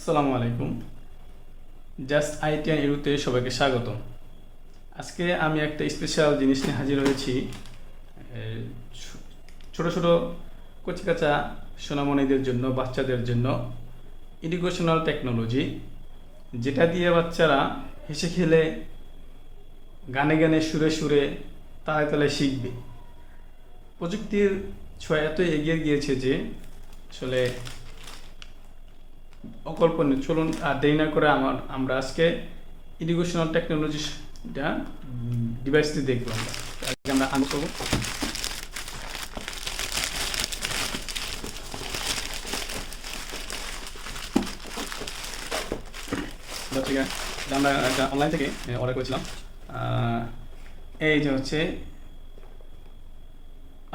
আসসালামু আলাইকুম। Just IT and এডুতে সবাইকে স্বাগতম। আজকে আমি একটা স্পেশাল জিনিস নিয়ে হাজির হয়েছি। ছোট ছোট কচিকাচা সোনামণিদের জন্য, বাচ্চাদের জন্য এডুকেশনাল টেকনোলজি, যেটা দিয়ে বাচ্চারা হেসে খেলে, গানে গানে, সুরে সুরে, তালে তালে শিখবে। প্রযুক্তির ছোঁয়া এত এগিয়ে গিয়েছে যে আসলে অকল্পনীয়। চলুন আর দেরি না করে আমরা আজকে এডুকেশনাল টেকনোলজিটা ডিভাইসটি দেখবো। আজকে আমরা আনবক্স করবো। আমরা অনলাইন থেকে অর্ডার করেছিলাম। এই যে হচ্ছে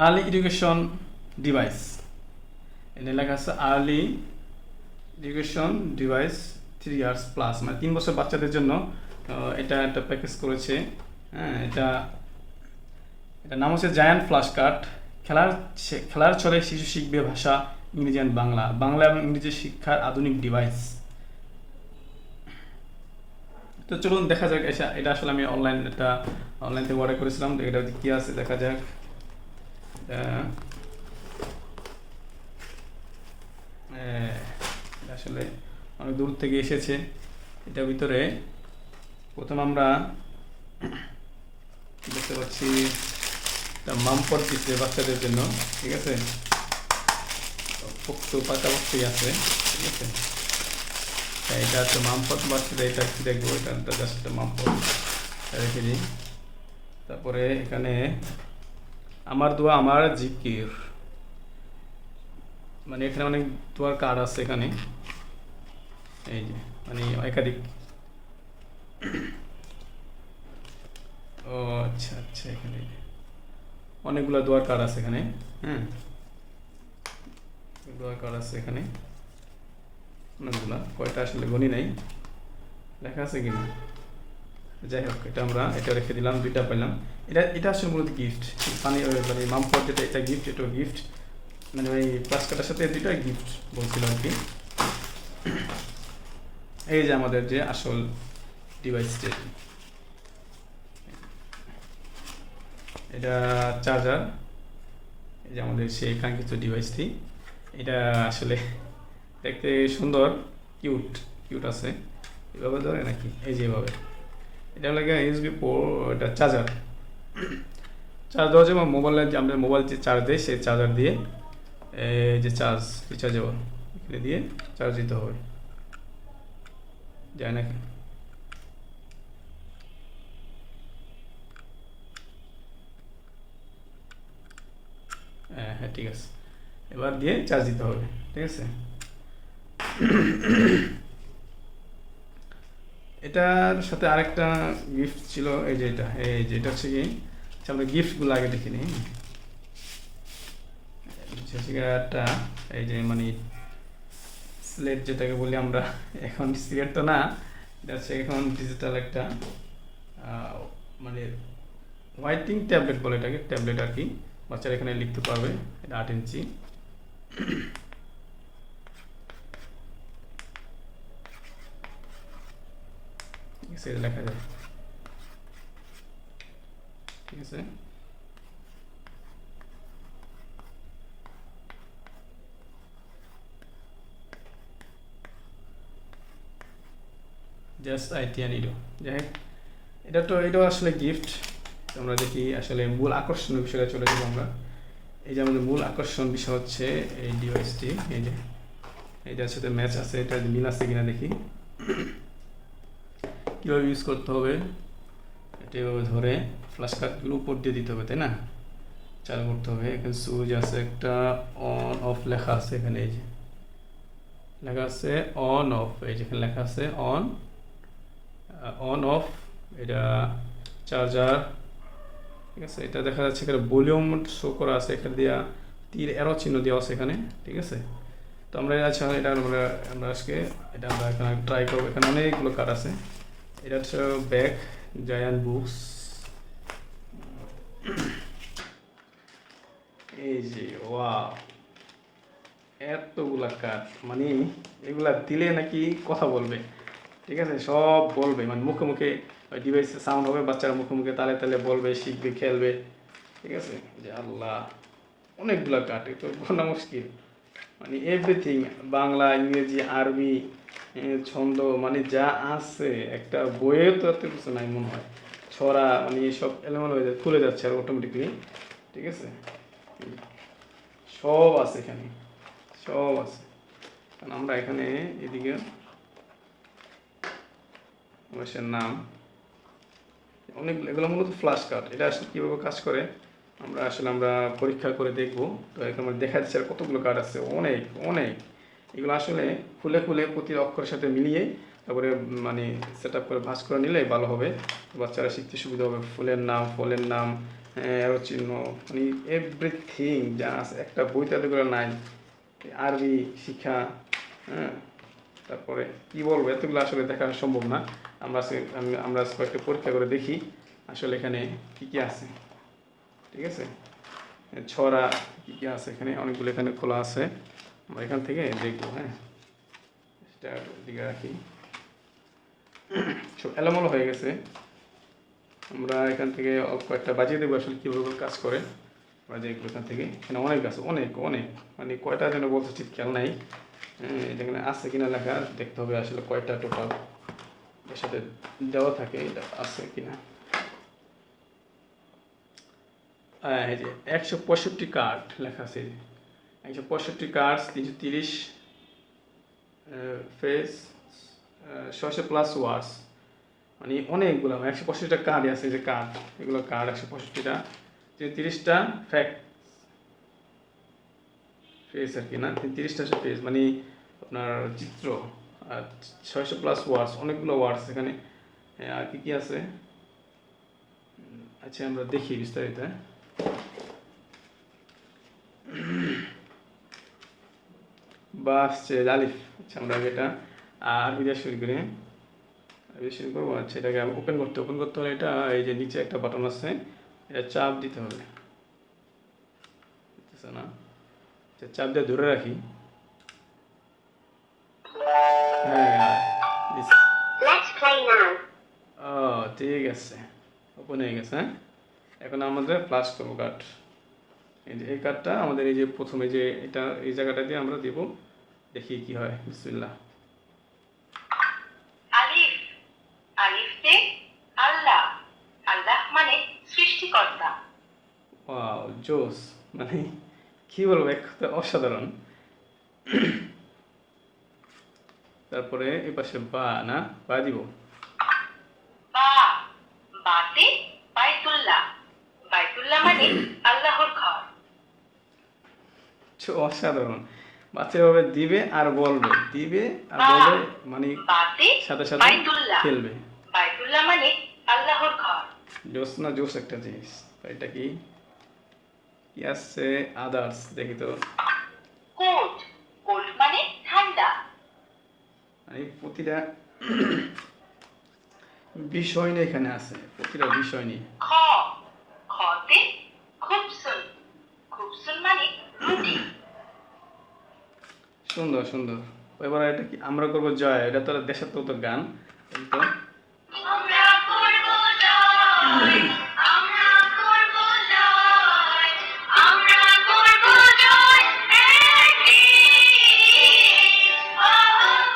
আর্লি এডুকেশন ডিভাইস। এটা লেখা আছে early education device 3 years plus, মানে 3 বছর বাচ্চাদের জন্য এটা একটা প্যাকেজ করেছে। হ্যাঁ, এটা নাম হচ্ছে জায়ান্ট ফ্ল্যাশ কার্ড। খেলার ছলে শিশু শিখবে ভাষা, ইংরেজি অ্যান্ড বাংলা, বাংলা এবং ইংরেজি শিক্ষার আধুনিক ডিভাইস। তো চলুন দেখা যাক। এটা আসলে আমি অনলাইন থেকে অর্ডার করেছিলাম। এটা কি আছে দেখা যাক। আসলে অনেক দূর থেকে এসেছে। এটার ভিতরে প্রথম আমরা দেখতে পাচ্ছি একটা মামপট দিচ্ছে বাচ্চাদের জন্য। ঠিক আছে, পোক্ত পাতা পোক্তই আছে। ঠিক আছে, এটা হচ্ছে মামপট। বাচ্চাদের এটা কি দেখবো, এটা জাস্ট একটা মামপট রেখে দিই। তারপরে এখানে আমার দোয়া আমার জিকির, মানে এখানে অনেক দোয়ার কার্ড আছে এখানে। এই যে মানে একাধিক। ও আচ্ছা আচ্ছা, এখানে অনেকগুলো দোয়ার কার্ড আছে এখানে। হ্যাঁ, দোয়ার কার্ড আছে এখানে অনেকগুলা, কয়টা আসলে গণি নাই, লেখা আছে কিনা। যাই হোক, এটা রেখে দিলাম। 2টা পাইলাম। এটা আসলে মূলত গিফট। মানে মামপট যেটা, এটা গিফট, এটাও গিফট। মানে ওই প্লাস কার্ডের সাথে 2টা গিফট বলছিল আর কি। এই যে আমাদের যে আসল ডিভাইসটি, এটা চার্জার। এই যে আমাদের সেই কাঙ্ক্ষিত ডিভাইসটি। এটা আসলে দেখতে সুন্দর, কিউট আছে। এভাবে ধরে নাকি, এই যে এভাবে। এটা লাগে ইউএসবি পোর্ট, এটা চার্জ দেওয়া যাবে মোবাইলে। যে আমরা মোবাইল যে চার্জ দেয়, সেই চার্জার দিয়ে এই যে রিচার্জেবল, এখানে দিয়ে চার্জ দিতে হবে, যায় নাকি। হ্যাঁ ঠিক আছে, এবার দিয়ে চার্জ দিতে হবে। ঠিক আছে, এটার সাথে আরেকটা গিফট ছিল। এই যে এটা হচ্ছে কি, আমরা গিফটগুলো আগে দেখে নিই। একটা এই যে মানে স্লেট যেটাকে বলি আমরা, এখন সিলেট তো না, এটা হচ্ছে এখন ডিজিটাল একটা মানে হোয়াইটিং ট্যাবলেট বলে এটাকে, ট্যাবলেট আর কি। বাচ্চারা এখানে লিখতে পারবে। এটা 8 ইঞ্চি। লেখা যায়। ঠিক আছে, জাস্ট আইটি অ্যান্ড ইডো। যাই হোক, এটাও আসলে গিফট। আমরা দেখি আসলে মূল আকর্ষণীয় বিষয়টা চলে যাবো আমরা। এই যে আমাদের মূল আকর্ষণ বিষয় হচ্ছে এই ডিভাইসটি। এই যে এটার সাথে ম্যাচ আছে, এটা মিল আছে কিনা দেখি। কীভাবে ইউজ করতে হবে, এটা এভাবে ধরে ফ্ল্যাশ কার্ডগুলো উপর দিয়ে দিতে হবে, তাই না? চালু করতে হবে। এখানে সুইচ আছে, একটা অন অফ লেখা আছে এখানে। এই যে লেখা আছে অন অফ, এই যেখানে লেখা আছে অন অফ। এটা চার্জার। ঠিক আছে, এটা দেখা যাচ্ছে এখানে ভলিউম শো করা আছে, এখানে দিয়া তীর এরো চিহ্ন দেওয়া আছে এখানে। ঠিক আছে, তো আমরা আজকে এটা আমরা এখানে ট্রাই করবো। এখানে অনেকগুলো কার্ড আছে। এটা হচ্ছে ব্যাগ, জায়ান্ট বুকস। এই যে ওয়াও, এতগুলা কার্ড, মানে এগুলা দিলে নাকি কথা বলবে, ঠিক আছে, সব বলবে, মানে মুখে মুখে ডিভাইসে সাউন্ড হবে, বাচ্চারা মুখে মুখে তালে তালে বলবে, শিখবে, খেলবে, ঠিক আছে। যে আল্লাহ, অনেকগুলা কার্ড, এ তো গোনা মুশকিল, মানে এভরিথিং, বাংলা, ইংরেজি, আরবি, ছন্দ, মানে যা আছে একটা বইয়েও তো এত কিছু নাই মনে হয়, ছড়া, মানে সব এলোমেলো হয়ে যায়, খুলে যাচ্ছে আর অটোমেটিকলি, ঠিক আছে। সব আছে এখানে, সব আছে। কারণ আমরা এখানে এদিকে অবশ্যই নাম অনেক, এগুলো মূলত ফ্ল্যাশ কার্ড। এটা আসলে কীভাবে কাজ করে আমরা পরীক্ষা করে দেখব। তো এখানে আমরা দেখা যাচ্ছে আর কতগুলো কার্ড আছে, অনেক অনেক। এগুলো আসলে খুলে খুলে প্রতি অক্ষরের সাথে মিলিয়ে তারপরে মানে সেট আপ করে ভাঁজ করে নিলে ভালো হবে, বাচ্চারা শিখতে সুবিধা হবে। ফুলের নাম, ফলের নাম, অ্যারো চিহ্ন, মানে এভরিথিং যা আছে একটা বইতে এতগুলো নাই। আরবি শিক্ষা, হ্যাঁ, তারপরে কি বলবো, এতগুলো আসলে দেখা সম্ভব না। আমরা কয়েকটা পরীক্ষা করে দেখি আসলে এখানে কি কি আছে, ঠিক আছে। ছড়া কি কি আছে এখানে, অনেকগুলো এখানে খোলা আছে, আমরা এখান থেকে দেখবো। হ্যাঁ, সেটা দিকে রাখি, সব এলোমেলো হয়ে গেছে। আমরা এখান থেকে অল্প একটা বাজিয়ে দেবো আসলে কীভাবে কাজ করে, আমরা দেখবো এখান থেকে। এখানে অনেক আছে, অনেক অনেক, মানে কয়টা যেন বলতে ঠিক খেয়াল নাই। এখানে আছে কিনা লেখা দেখতে হবে আসলে কয়টা টোটাল এর সাথে দেওয়া থাকে, এটা আছে কিনা। এই যে 165 কার্ড লেখা আছে, 165 কার্ড, 330 ফেস, 600+ ওয়ার্ডস, মানে অনেকগুলো 165টা কার্ডই আছে। যে কার্ড, এগুলো কার্ড 165টা, 30টা ফ্যাক্ট ফেস আর কি, না 30টা ফেস মানে আপনার চিত্র, আর 600+ ওয়ার্ডস, অনেকগুলো ওয়ার্ডস এখানে। আর কি কি আছে, আচ্ছা আমরা দেখি বিস্তারিত। বা আসছে আলিফ, আচ্ছা আমরা এটা আরবিটা শুরু করি, আরবি শুরু করবো। আচ্ছা এটাকে ওপেন করতে হলে এটা, এই যে নিচে একটা বাটন আছে, এটা চাপ দিতে হবে, না চাপ দিয়ে ধরে রাখি। হ্যাঁ, ও ঠিক আছে, ওপেন হয়ে গেছে। হ্যাঁ, এখন আমাদের ফ্লাশ করবো কার্ড। এই কার্ডটা আমাদের এই যে প্রথমে যে এটা এই জায়গাটা দিয়ে আমরা দেব, দেখি কি হয়। বিসমিল্লাহ। আলিফ, আলিফতে আল্লাহ, আল্লাহ মানে সৃষ্টিকর্তা। ওয়াও, জোস, মানে কি বলবো, এক কথা অসাধারণ। তারপরে এই পাশে বা, না বা দিব, বা, বাতে বাইতুল্লাহ, বাইতুল্লাহ মানে আল্লাহর ঘর। অসাধারণ, বাচ্চা এভাবে দিবে আর বলবে, দিবে আর বলবে, মানে সাথে সাথে খেলবে। বাইতুল্লাহ মানে আল্লাহর ঘর। জোস না, জোস একটা জিনিস। এটা কি কি আসছে, আদার্স দেখি তো। কোট, কোট মানে ঠান্ডা, মানে প্রতিটা বিষয় নিয়ে এখানে আছে, প্রতিটা বিষয় নিয়ে। খ, খতে খুবসুন, খুবসুন মানে রুটি। সুন্দর সুন্দর। এবার এটা কি আমরা করবো জয়, এটা তো দেশের তো গান, এই তো আমরা করব জয়, আমরা করব জয়, আমরা করব জয়, একদিন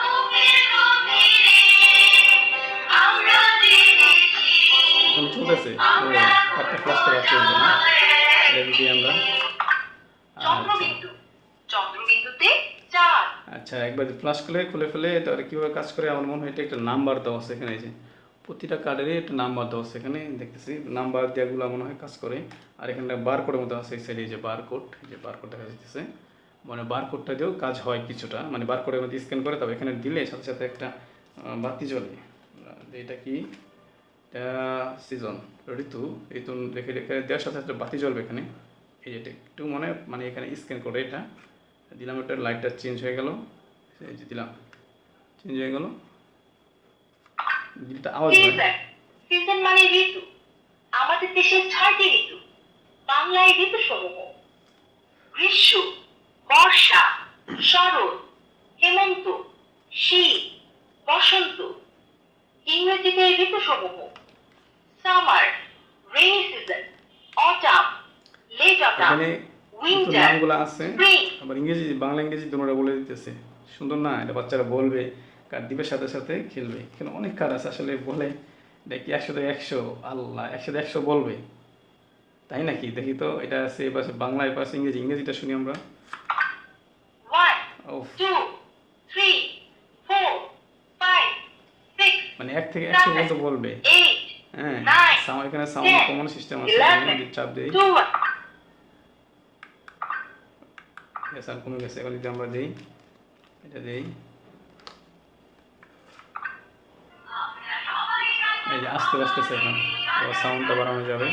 বুকের গভীরে আমরা জেনেছি। এখন চলতেছে তো, একটা ক্লাস করা চলবে না, এটা যদি আমরা চন্দ্রবিন্দু, চন্দ্রবিন্দুতে চাঁদ। আচ্ছা একবার ফ্লাশ খুলে ফেলে তাহলে কীভাবে কাজ করে, আমার মনে হয় এটা একটা নাম্বার দেওয়া আছে এখানে, যে প্রতিটা কার্ডেরই একটা নাম্বার দেওয়া আছে এখানে, দেখতেছি নাম্বার দেওয়াগুলো মনে হয় কাজ করে। আর এখানে বারকোডের মতো আছে এই সাইডে, যে বারকোড, যে বারকোড দেখা যাচ্ছে, মানে বারকোডটা দিয়েও কাজ হয় কিছুটা, মানে বারকোডের মধ্যে স্ক্যান করে তবে এখানে দিলে সাথে সাথে একটা বাতি জ্বলে। এটা কি, এটা সিজন, ঋতু, ঋতু রেখে রেখে দেওয়ার সাথে সাথে বাতি জ্বলবে এখানে। এই যেটা একটু মানে এখানে স্ক্যান করে এটা দিলাম, একটা লাইটটা চেঞ্জ হয়ে গেল, এই যে দিলাম চেঞ্জ হয়ে গেল, দিলটা আওয়াজ হয়। সিজন মানে ঋতু, আমাদের দেশে 6টি ঋতু, বাংলায় ঋতু সমূহ গ্রীষ্ম, বর্ষা, শরৎ, হেমন্ত, শীত, বসন্ত। ইংরেজিতে ঋতুসমূহ: summer, rainy season, autumn, late autumn, এখানে কিছু উইন্টার, নামগুলো আছে, স্প্রিং। আবার ইংরেজি বাংলা ইংরেজি দুটোটা বলে দিতেছে। সুন্দর না? এটা বাচ্চারা বলবে, কার্ড দিবে, সাথে সাথে খেলবে। এখানে অনেক কার্ড আছে আসলে, বলে এটা কি 100 আল্লাহ 100 বলবে, তাই নাকি? দেখি তো, এটা আছে এপাশে বাংলা, এপাশে ইংরেজি। ইংরেজিটা শুনি আমরা। 1, ও 2, 3, 4, 5, 6, মানে 1 থেকে 100 পর্যন্ত 7, বলবে। 8, হ্যাঁ, 9, এখানে সাউন্ড 10, কমানো সিস্টেম আছে, আমি 11, যদি চাপ দিই, 12. সাউন্ড কমে গেছে। এখন যদি আমরা দিই, এটা দিই, এই যে আস্তে বাজতেছে। এখন এবার সাউন্ডটা বাড়ানো যাবে,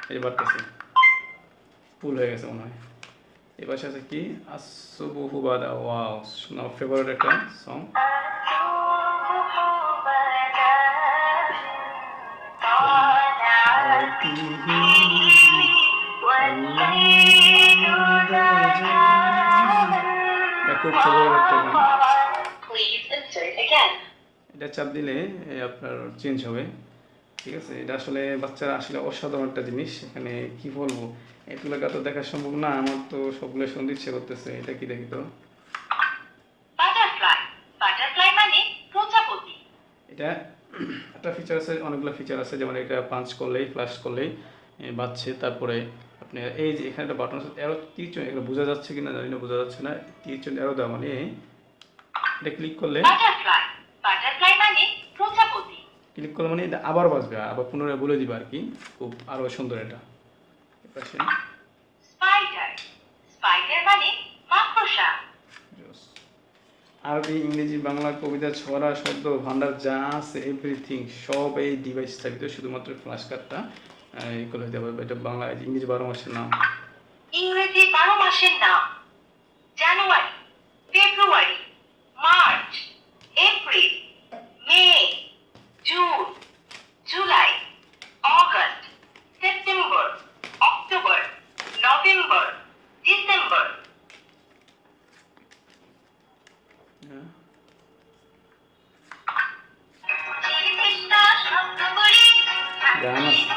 এই যে বাড়তেছে, ফুল হয়ে গেছে মনে হয়। এই পাশে আছে কি, আসবুহু বাদা, ওয়াও, আমার ফেভারিট একটা সং। খুব ফেভারিট একটা গান। Please insert again. এটা চাপ দিলে আপনার চেঞ্জ হবে, ঠিক আছে? এটা আসলে বাচ্চারা আসলে অসাধারণ একটা জিনিস। এখানে কি বলবো, এগুলো তো দেখা সম্ভব না। আমার তো সবগুলো শুনতে ইচ্ছে করতেছে। এটা কি দেখি তো, Butterfly. Butterfly মানে প্রজাপতি। এটা একটা ফিচার আছে, অনেকগুলো ফিচার আছে। যেমন এটা পাঞ্চ করলেই, ফ্লাশ করলেই বাজছে। তারপরে আপনার এই যে এখানে একটা বাটন আছে, অ্যারো, তীর চিহ্ন, এগুলো বোঝা যাচ্ছে কিনা জানি না, বোঝা যাচ্ছে না। তীর চিহ্ন অ্যারো দেওয়া মানে এটা ক্লিক করলে, Butterfly. Butterfly মানে প্রজাপতি। ক্লিক করলে মানে এটা আবার বাজবে, আবার পুনরায় বলে দিবে আর কি। খুব আরো সুন্দর এটা। এপাশে Spider. Spider মানে মাকড়সা। আরবি, ইংরেজি, বাংলা, কবিতা, ছড়া, শব্দ ভান্ডার যা আছে এভরিথিং সব এই ডিভাইস থাকবে। শুধুমাত্র ফ্ল্যাশ কার্ডটা এগুলো হতে পারবে। এটা বাংলা, ইংরেজি 12 মাসের নাম। ইংরেজি 12 মাসের নাম: January, February, March, April, May, June, July, August, September, October, November, December. হ্যাঁ। গান আছে।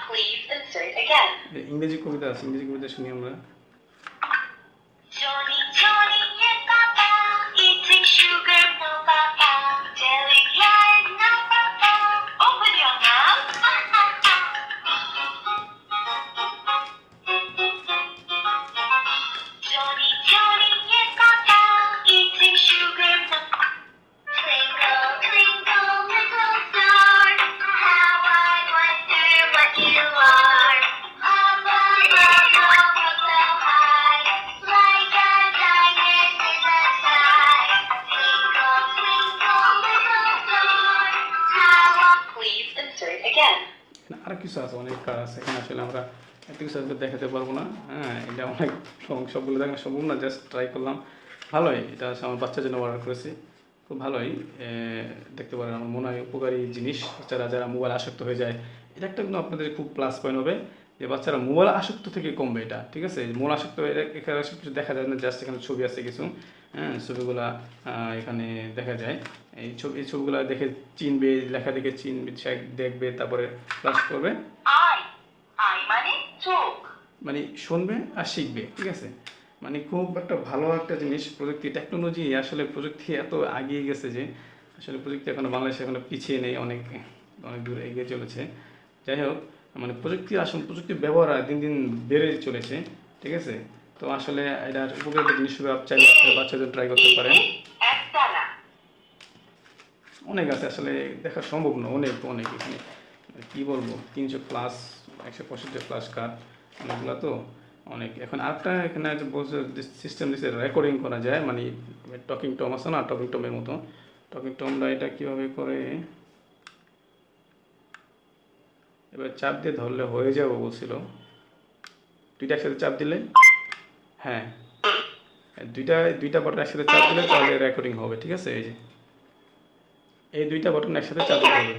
Please insert again. ইংরেজি কবিতা আছে, ইংরেজি কবিতা শুনি আমরা। Johnny, Johnny and Papa eating sugar, no Papa. Telling lies, no Papa. Open your mouth. Johnny, Johnny and Papa eating sugar, no Papa. Twinkle, twinkle, little star, how I wonder what you are. Up above, up so high, like a diamond in the sky. Twinkle, twinkle, little star, how I... Please insert again. এখানে আরো কিছু আছে, অনেক কাজ আছে এখানে। আসলে আমরা এত কিছু আসলে দেখাতে পারবো না। হ্যাঁ, এটা অনেক সবগুলো দেখানো সম্ভব না, জাস্ট ট্রাই করলাম। ভালোই, এটা আমার বাচ্চার জন্য অর্ডার করেছি। খুব ভালোই, দেখতে পারেন। আমার মনে হয় উপকারী জিনিস। বাচ্চারা যারা মোবাইল আসক্ত হয়ে যায়, এটা একটা কিন্তু আপনাদের খুব প্লাস পয়েন্ট হবে, যে বাচ্চারা মোবাইল আসক্ত থেকে কমবে এটা, ঠিক আছে? মোবাইল আসক্ত এখানে সব কিছু দেখা যায় না, জাস্ট এখানে ছবি আছে কিছু। হ্যাঁ, ছবিগুলা এখানে দেখা যায়। এই ছবিগুলো দেখে চিনবে, লেখা দেখে চিনবে, দেখবে, তারপরে ক্লাস করবে। আই, আই মানে চোখ। মানে শুনবে আর শিখবে, ঠিক আছে? মানে খুব একটা ভালো একটা জিনিস। প্রযুক্তি, টেকনোলজি, আসলে প্রযুক্তি এত এগিয়ে গেছে যে আসলে প্রযুক্তি এখনো বাংলাদেশে এখনো পিছিয়ে নেই, অনেক অনেক দূর এগিয়ে চলেছে। যাই হোক, মানে প্রযুক্তির ব্যবহার দিন দিন বেড়ে চলেছে, ঠিক আছে? তো আসলে এটার উপকারিতা জিনিস হিসেবে চাইলে বাচ্চাদের ট্রাই করতে পারেন। একতলা। অনেক আছে আসলে, দেখা সম্ভব না, অনেক অনেক। এখানে কি বলবো, 300 প্লাস, 165 প্লাস কার্ড, অনেকগুলো তো অনেক। এখন আরেকটা এখানে বলছে সিস্টেম দিচ্ছে, রেকর্ডিং করা যায়, মানে টকিং টম আছে না, টকিং টমের মতো। টকিং টমটা এটা কীভাবে করে, এবার চাপ দিয়ে ধরলে হয়ে যাবে বলছিল। দুইটা একসাথে চাপ দিলে, হ্যাঁ, দুইটা বাটন একসাথে চাপ দিলে তাহলে রেকর্ডিং হবে, ঠিক আছে? এই যে এই দুইটা বাটন একসাথে চাপ দিতে হবে,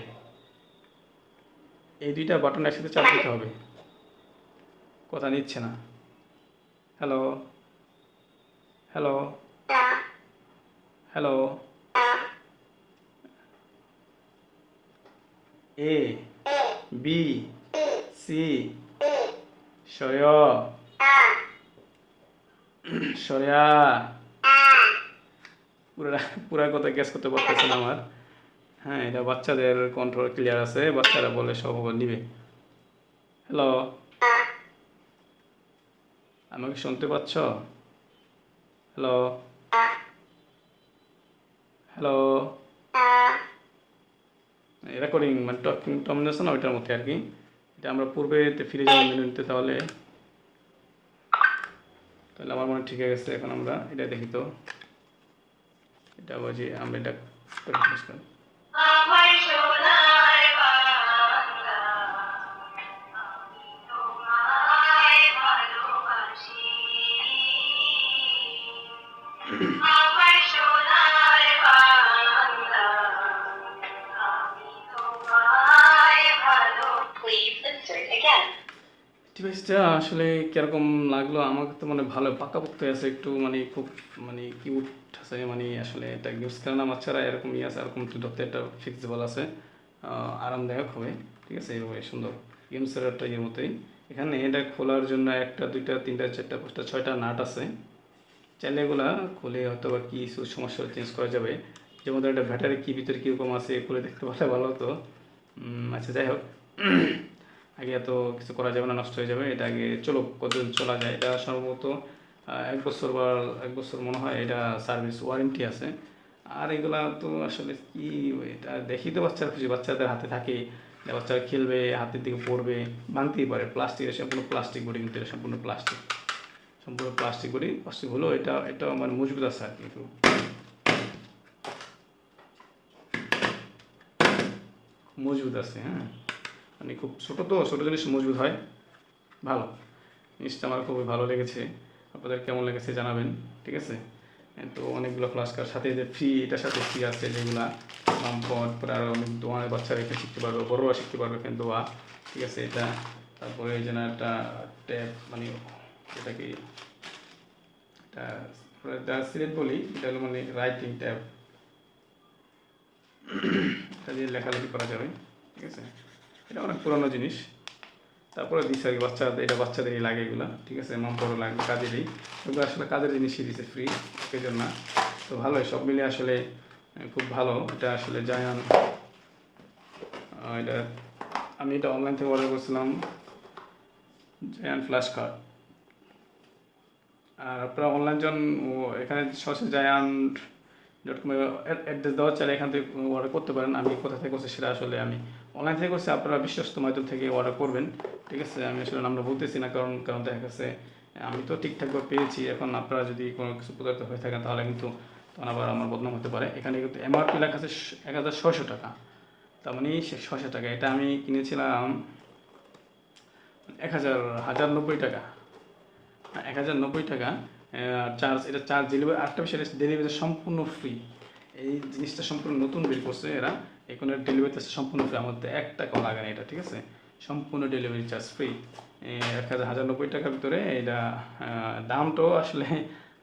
এই দুইটা বাটন একসাথে চাপ দিতে হবে। কথা নিচ্ছে না। Hello, hello, hello. A B C সয় সয়া, পুরা পুরা কথা গ্যাস করতে পারতেছে না আমার। হ্যাঁ, এটা বাচ্চাদের কন্ট্রোল ক্লিয়ার আছে, বাচ্চারা বলে সব নিবে। হ্যালো, আমাকে শুনতে পাচ্ছ? Hello, hello. রেকর্ডিং মানে টকিং টম আছে না, ওইটার মধ্যে আর কি। এটা আমরা পূর্বে ফিরে যাবো মেনুতে, তাহলে তাহলে আমার মনে হয় ঠিক হয়ে গেছে। এখন আমরা এটা দেখি তো, এটা বুঝি আমরা এটা করে বসলাম। আমার সোনার বাংলা, আমি তোমায় ভালোবাসি। আমার সোনার বাংলা, আমি তোমায় ভালো। Please insert again. ডিভাইসটা আসলে কিরকম লাগলো আমাকে, তো মানে ভালো পাকাপোক্ত আছে, একটু মানে খুব মানে কিউট আছে, মানে আসলে এটা ইউজ করে না বাচ্চারা, এরকম ইয়ে আছে, এরকম একটু ধরতে একটা ফ্লেক্সিবল আছে, আরামদায়ক হবে। ঠিক আছে, এইভাবে সুন্দর গেমসের একটা ইয়ের মতোই। এখানে এটা খোলার জন্য একটা দুইটা তিনটা চারটা পাঁচটা ছয়টা নাট আছে। চাইলে এগুলা খুলে হয়তো বা কিছু সমস্যা চেঞ্জ করা যাবে। যেমন ধর একটা ব্যাটারি কি ভিতরে কীরকম আছে খুলে দেখতে পারলে ভালো হতো। আচ্ছা, যাই হোক, আগে এত কিছু করা যাবে না, নষ্ট হয়ে যাবে। এটা আগে চলো কতদিন চলা যায়। এটা সম্ভবত 1 বছর বা 1 বছর মনে হয় এটা সার্ভিস ওয়ারেন্টি আছে। আর এগুলা তো আসলে কি, এটা দেখি তো বাচ্চারা খুশি, বাচ্চাদের হাতে থাকে, বাচ্চারা খেলবে, হাতের দিকে পড়বে, ভাঙতেই পারে। প্লাস্টিকের সম্পূর্ণ প্লাস্টিক বডি, কিন্তু এটা সম্পূর্ণ প্লাস্টিক, সম্পূর্ণ প্লাস্টিক বডি। প্লাস্টিক হলো এটা, এটা মানে মজবুত আছে আর কি, একটু মজবুত আছে। হ্যাঁ, মানে খুব ছোটো তো, ছোটো জিনিস মজবুত হয়, ভালো জিনিসটা আমার খুবই ভালো লেগেছে। আপনাদের কেমন লেগেছে জানাবেন। ঠিক আছে, তো অনেকগুলো ফ্লাস্কার সাথে যে ফ্রি, এটার সাথে ফ্রি আছে যেগুলা পাম্পড, পরে আরও অনেক দোয়ানের বাচ্চারা এখানে শিখতে পারবে, বড়রা শিখতে পারবে এখানে দোয়া। ঠিক আছে, এটা তারপরে এই যেন একটা ট্যাপ, মানে এটা কি, এটা সিলেট বলি, এটা হলো মানে রাইটিং ট্যাব, এটা দিয়ে লেখালেখি করা যাবে। ঠিক আছে, এটা অনেক পুরনো জিনিস। তারপরে দিচ্ছে আর কি বাচ্চাদের, এটা বাচ্চাদেরই লাগে এগুলো। ঠিক আছে, মাম্পরও লাগবে, কাজেরই, এগুলো আসলে কাজের জিনিসই দিচ্ছে ফ্রি, সেই জন্য। তো ভালোই, সব মিলে আসলে খুব ভালো। এটা আসলে জায়ান, এটা আমি এটা অনলাইন থেকে অর্ডার করছিলাম, জায়ান ফ্ল্যাশ কার্ড। আর আপনারা অনলাইন জন এখানে সরাসরি জায়ান্ট.com অ্যাড্রেস দেওয়া চাইলে এখান থেকে অর্ডার করতে পারেন। আমি কোথা থেকে করছি সেটা আসলে আমি অনলাইন থেকে করছি, আপনারা বিশ্বস্ত মাধ্যম থেকে অর্ডার করবেন। ঠিক আছে, আমি আসলে নামটা বলতেছি না, কারণ কারণ দেখা গেছে আমি তো ঠিকঠাকভাবে পেয়েছি। এখন আপনারা যদি কোনো কিছু প্রতারিত হয়ে থাকেন তাহলে কিন্তু তখন আবার আমার বদনাম হতে পারে। এখানে কিন্তু এমআরপি লেখা আছে 1600 টাকা, তার মানে 600 টাকা। এটা আমি কিনেছিলাম 1090 টাকা, 1090 টাকা চার্জ। এটা চার্জ ডেলিভারি, আরেকটা বিষয়, ডেলিভারি সম্পূর্ণ ফ্রি। এই জিনিসটা সম্পূর্ণ নতুন বের করছে এরা, এখন ডেলিভারি চার্জ সম্পূর্ণ ফ্রি, আমাদের 1 টাকাও লাগে না এটা। ঠিক আছে, সম্পূর্ণ ডেলিভারি চার্জ ফ্রি। 1090 টাকার ভিতরে এটা, দামটাও আসলে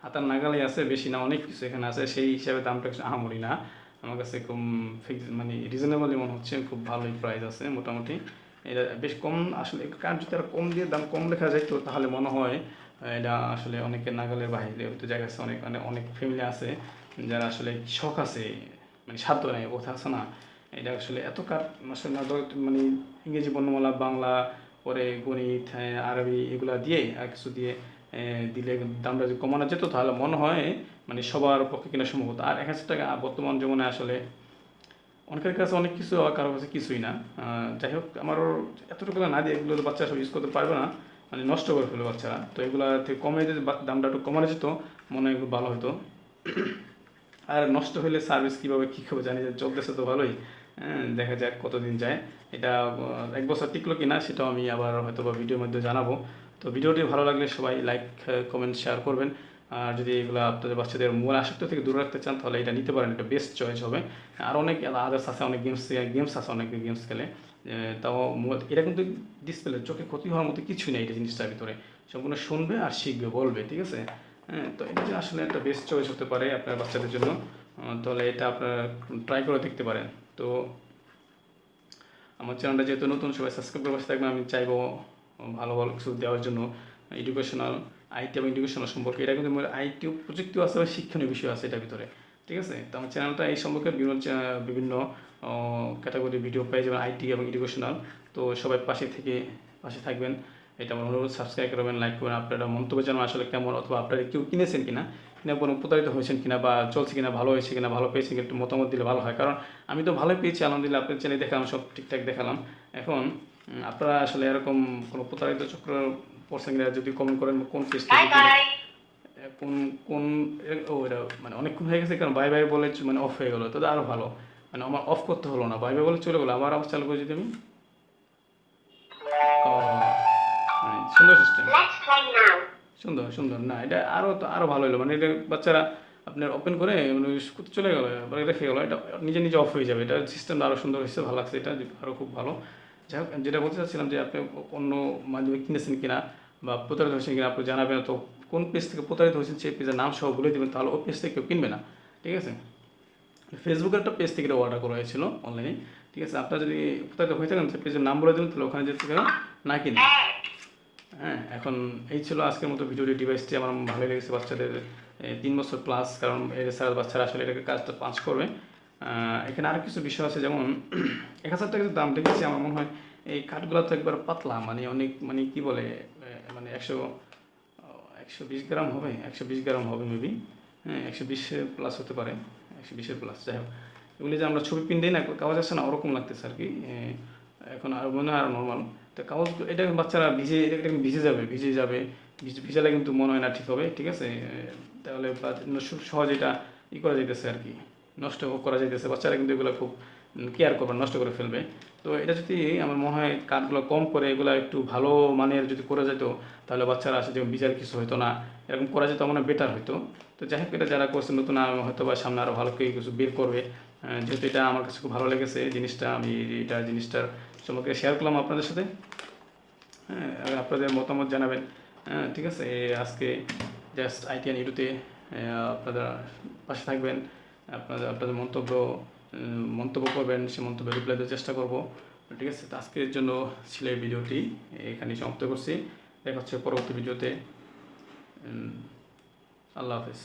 হাতার নাগালে আছে, বেশি না, অনেক কিছু এখানে আছে, সেই হিসাবে দামটা কিছু আহামরি না। আমার কাছে খুব ফিক্স মানে রিজনেবলই মনে হচ্ছে, খুব ভালোই প্রাইস আছে মোটামুটি। এটা বেশ কম আসলে, কারণ যদি আরও কম দিয়ে দাম কম লেখা যায় তো তাহলে মনে হয় এটা আসলে অনেকের নাগালের বাইরে হয়তো জায়গা আছে। অনেক মানে অনেক ফ্যামিলি আছে যারা আসলে শখ আছে, মানে সাধ্য নেই, কথা আছে না। এটা আসলে এত কাট আসলে না, মানে ইংরেজি বর্ণমালা, বাংলা, পরে গণিত, আরবি, এগুলা দিয়ে আর কিছু দিয়ে দিলে দামটা যদি কমানো যেত তাহলে মনে হয় মানে সবার পক্ষে কেনা সম্ভব হতো। আর 1000 টাকা বর্তমান জীবনে আসলে অনেকের কাছে অনেক কিছু, আর কারোর কাছে কিছুই না। যাই হোক, আমারও এতটুকু না দিয়ে এগুলো তো বাচ্চারা সব ইউজ করতে পারবে না, মানে নষ্ট করে ফেলে বাচ্চারা। তো এগুলো থেকে কমে যদি দামটা একটু কমানো যেত মনে হয় ভালো হতো। আর নষ্ট হলে সার্ভিস কীভাবে কী করবে জানি, যে চলতেছে তো ভালোই। দেখা যাক কতদিন যায়। এটা 1 বছর টিকলো কি না সেটাও আমি আবার হয়তো বা ভিডিওর মধ্যে জানাবো। তো ভিডিওটি ভালো লাগলে সবাই লাইক, কমেন্ট, শেয়ার করবেন। আর যদি এগুলো আপনাদের বাচ্চাদের মোবাইল আসক্তি থেকে দূরে রাখতে চান তাহলে এটা নিতে পারেন, এটা বেস্ট চয়েস হবে। আর অনেক আদার্স আছে, অনেক গেমস আছে, অনেক গেমস খেলে তাও এটা কিন্তু ডিসপ্লে চোখে ক্ষতি হওয়ার মতো কিছু নেই এটা জিনিসটার ভিতরে, সম্পূর্ণ শুনবে আর শিখবে, বলবে, ঠিক আছে। হ্যাঁ, তো এটা যে আসলে একটা বেস্ট চয়েস হতে পারে আপনার বাচ্চাদের জন্য, তাহলে এটা আপনারা ট্রাই করে দেখতে পারেন। তো আমার চ্যানেলটা যেহেতু নতুন, সবাই সাবস্ক্রাইব করে বসে থাকবেন। আমি চাইবো ভালো ভালো কিছু দেওয়ার জন্য, এডুকেশনাল, আইটি এবং এডুকেশনাল সম্পর্কে। এটা কিন্তু আইটি প্রযুক্তিও আছে, শিক্ষণীয় বিষয় আছে এটার ভিতরে, ঠিক আছে। তো আমার চ্যানেলটা এই সম্পর্কে বিভিন্ন ক্যাটাগরি ভিডিও পেয়ে যাবেন, আইটি এবং এডুকেশনাল। তো সবাই পাশে থাকবেন, এটা আমার অনুরোধ। সাবস্ক্রাইব করবেন, লাইক করবেন, আপনারা মন্তব্য জানান আসলে কেমন, অথবা আপনারা কেউ কিনেছেন কিনা, কোনো প্রতারিত হয়েছেন কিনা, বা চলছে কিনা, ভালো হয়েছে কিনা, ভালো পেয়েছেন একটু মতামত দিলে ভালো হয়। কারণ আমি তো ভালোই পেয়েছি আলহামদুলিল্লাহ, আপনার চ্যানেলে দেখালাম, সব ঠিকঠাক দেখালাম। এখন আপনারা আসলে এরকম কোনো প্রতারিত চক্র পড়ছেন কিনা যদি কমেন্ট করেন, কোন পেজ থেকে কোন কোন ও এটা মানে অনেকক্ষণ হয়ে গেছে, কারণ বাই বাই বলে মানে অফ হয়ে গেলো, তো আরও ভালো, মানে আমার অফ করতে হলো না, বাই বাই বলে চলে গেলো, আবার চালু করে যদি আমি মানে সুন্দর সিস্টেম, সুন্দর সুন্দর না, এটা আরও ভালো হলো, মানে এটা বাচ্চারা আপনার ওপেন করে মানে করতে চলে গেলো, এবার রেখে গেলো, এটা নিজে নিজে অফ হয়ে যাবে। এটা সিস্টেমটা আরও সুন্দর হয়েছে, ভালো লাগছে, এটা আরও খুব ভালো। যাই হোক, যেটা বলতে চাচ্ছিলাম যে আপনি অন্য মাধ্যমে কিনেছেন কিনা বা প্রতারিত হয়েছেন কিনা আপনি জানাবেন, তো কোন পেজ থেকে প্রতারিত হয়েছেন সেই পেজের নাম সহ বলে দেবেন, তাহলে ওই পেজ থেকে কেউ কিনবে না, ঠিক আছে। ফেসবুকের একটা পেজ থেকে এটা অর্ডার করা হয়েছিল অনলাইনে, ঠিক আছে। আপনারা যদি প্রতারিত হয়ে থাকেন সেই পেজের নাম বলে দেবেন, তাহলে ওখানে যেতে না কিনে। হ্যাঁ, এখন এই ছিল আজকের মতো ভিডিওটি। ডিভাইসটি আমার ভালোই লেগেছে, বাচ্চাদের 3 বছর প্লাস, কারণ এর ছাড়া বাচ্চারা আসলে এটাকে কাজটা পাঁচ করবে। এখানে আরও কিছু বিষয় আছে, যেমন 1000 টাকা দাম রেখেছি। আমার মনে হয় এই কাঠগুলো তো একবার পাতলা, মানে অনেক, মানে কি বলে, মানে 120 গ্রাম হবে, 120 গ্রাম হবে মেবি, হ্যাঁ 120 প্লাস হতে পারে, 120 প্লাস। যাই হোক, এগুলি যে আমরা ছবি প্রিন্ট দিই না, কাগজ আসছে না, ওরকম লাগতেছে আর কি। এখন আর মনে হয় আর নর্মাল। তো কাগজ এটা বাচ্চারা এটা ভিজে যাবে, ভিজালে কিন্তু মনে হয় না ঠিক হবে, ঠিক আছে। তাহলে খুব সহজে এটা করা যাইতেছে আর কি, নষ্ট করা যাইতেছে। বাচ্চারা কিন্তু এগুলো খুব কেয়ার করবে, নষ্ট করে ফেলবে। তো এটা যদি আমার মনে হয় কাঠগুলো কম করে এগুলো একটু ভালো মানের যদি করা যেত, তাহলে বাচ্চারা আসে যেমন বিজার কিছু হতো না, এরকম করা যেত, মনে হয় বেটার হতো। তো যাই হোক, এটা যারা করছে নতুন, হয়তো বা সামনে আরও ভালো কিছু বের করবে। যেহেতু এটা আমার কাছে খুব ভালো লেগেছে জিনিসটা, আমি জিনিসটার সম্পর্কে শেয়ার করলাম আপনাদের সাথে। হ্যাঁ, আপনাদের মতামত জানাবেন। হ্যাঁ, ঠিক আছে। আজকে জাস্ট আইটি অ্যান্ড ইডুতে আপনারা পাশে থাকবেন, আপনাদের মন্তব্য করবেন, সে মন্তব্যে রিপ্লাই দেওয়ার চেষ্টা করব, ঠিক আছে। তো আজকের জন্য ছিল এই ভিডিওটি, এখানেই সমাপ্ত করছি। দেখা হচ্ছে পরবর্তী ভিডিওতে। আল্লাহ হাফেজ।